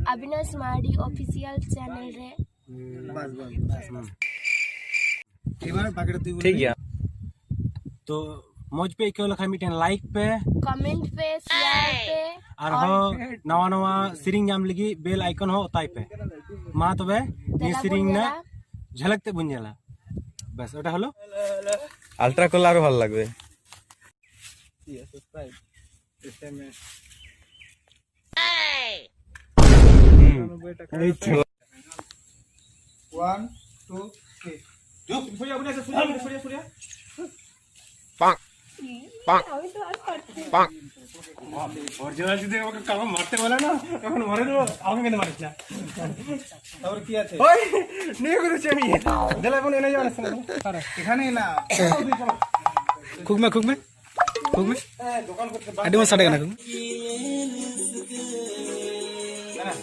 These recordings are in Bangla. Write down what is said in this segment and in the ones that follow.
अविनाश मार्डी ऑफिशियल चैनल रे ठीक गया तो मौज पे क्यों लखा मिटेन लाइक पे कमेंट पे शेयर पे और हो नवा नवा सिरिंग जाम लगी बेल आइकन हो ताई पे मा तबे नि सिरिंग ना झलकते बुझेला बस ওটা হলো আলট্রা করলে আরো ভালো লাগবে सब्सक्राइब इस टाइम में 1 2 3 जो ফুরিয়া ফুরিয়া পাক পাক পাক অরিজিনাল যদি আমাকে কাম মারতে বলে না তখন মারে দেব আমাকে কেন মারিস না और কি আছে ওই নিয়ে করেছি আমি দিলা কোন এনে যাওয়ার সময় আরে এখানে না খুগমে দোকান করতে আডি মাস টাকা না খুগমে না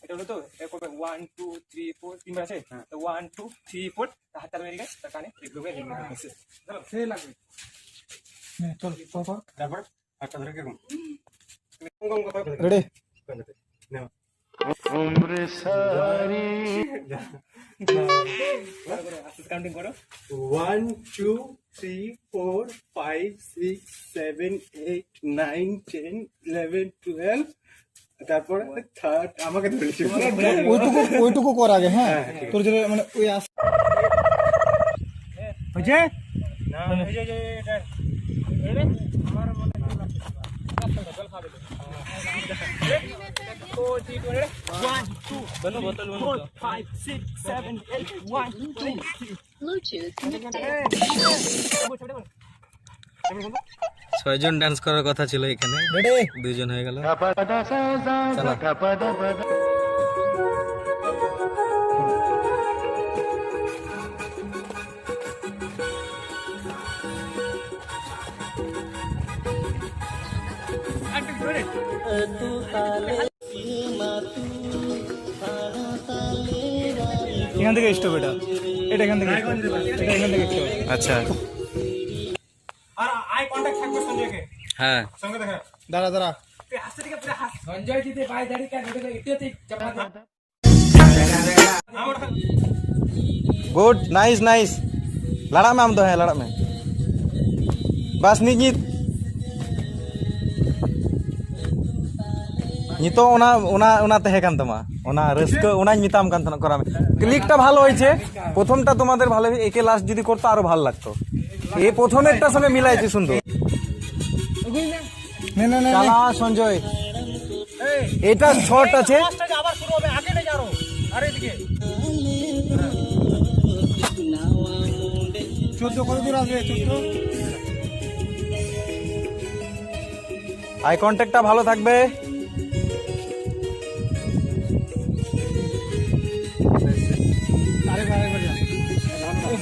এটা হলো তো এক হবে 1 2 3 4 তিনবার আছে তো 1 2 3 4 হাতটা বেরিয়ে গেছে তার কানে দেখবে চলো সে লাগবে হ্যাঁ চলো পর তারপর হাতটা ধরে কেমন কম কথা রেডি নাও উমরে সারি কাউন্টিং করো 1 2 3 4 5 6 7 8 9 10 11 12 তারপর থার্ড আমাকে ধরেছি ওইটুকু কর আগে হ্যাঁ তোর যে মানে ওই আস বুঝে না এই যে এরে আমার মনে জল খাবে তো ঠিক করে 1 2 বলো বোতল 4 5 6 7 8 1 2 Bluetooth ছয়জন ডান্স করার কথা ছিল এখানে দুইজন হয়ে গেল এখান থেকে স্টপ এটা এখান থেকে স্টপ আচ্ছা আর আই কন্টাক্ট থাকবে সঞ্জয়কে হ্যাঁ সঙ্গে দেখা দাঁড়া তুই হাসতে দিকে পুরো হাস সঞ্জয় দিতে বাই দাড়ি কাট এটা এটাতে চাপা আমার गुड नाइस लड़ा में हम तो है लड़ा में बस नीत নিতো ওনা তেহে কান তোমা ওনা রস্ক ওনাই মিতাম কান তন করা ক্লিকটা ভালো হইছে প্রথমটা তোমাদের ভালো একে লাস্ট যদি করতে আরো ভালো লাগতো এই প্রথমেরটার সঙ্গে মিলাইছে সুন্দর না চালা সঞ্জয় এটা শর্ট আছে আবার শুরু হবে আগে নে যাও আরে এদিকে 14 কত দূর আসবে 14 আই কন্টাক্টটা ভালো থাকবে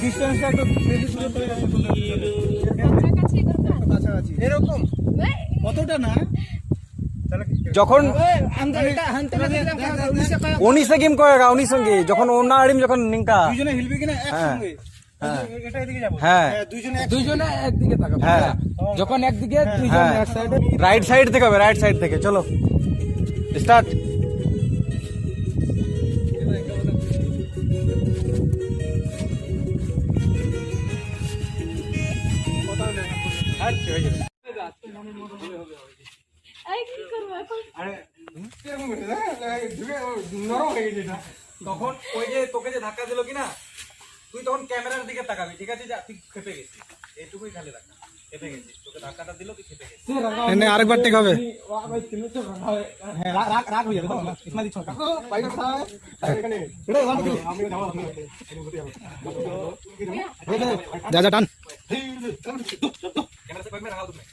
ডিসটেন্সটা একটু বেশি সুন্দর করে রাখতে কাছাকাছি এরকম কতটা না যখন 19 গেম করেগা 19 কে যখন ওনা আড়িম যখন নিংকা দুইজনে হিলবে কিনা একসঙ্গে এটা এদিকে যাব হ্যাঁ দুইজনে একদিকে তাকাবো হ্যাঁ যখন একদিকে দুইজন এক সাইডে রাইট সাইড থেকে হবে রাইট সাইড থেকে চলো স্টার্ট তখন ওই যে তোকে যে ধাক্কা দিল কিনা তুই তখন ক্যামেরার দিকে তাকাবি ঠিক আছে যা তুই খেপে গেছিস এইটুকুই খালি রাখা খেপে গেছিস তোকে ধাক্কাটা দিল তুই খেপে গেছিস আরেকবার টেক হবে রাগ হয়ে যাবে তো ইসমাইল দিচ্ছ যা যা টান ক্যামেরা से बैठ में रहा तुमने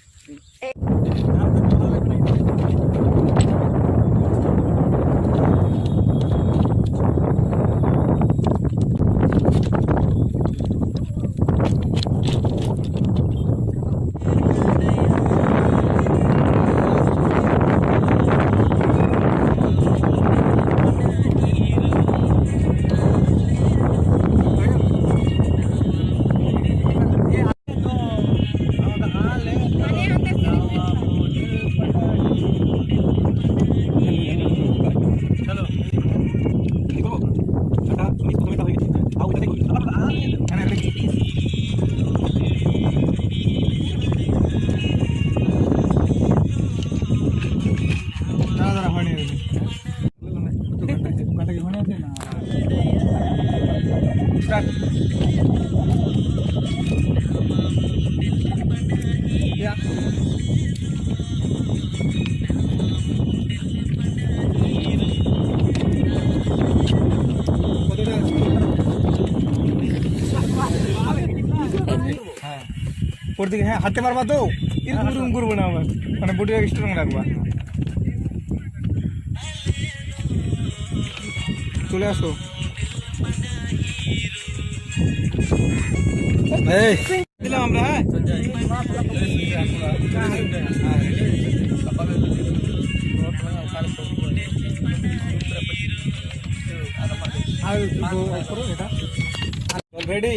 হ্যাঁ ওর দিকে হ্যাঁ হাতে মারবা তো এরকম করবো না আবার মানে বডিটাকে স্ট্রং রাখবা চলে আসো এই দিলাম আমরা হ্যাঁ আর করো এটা রেডি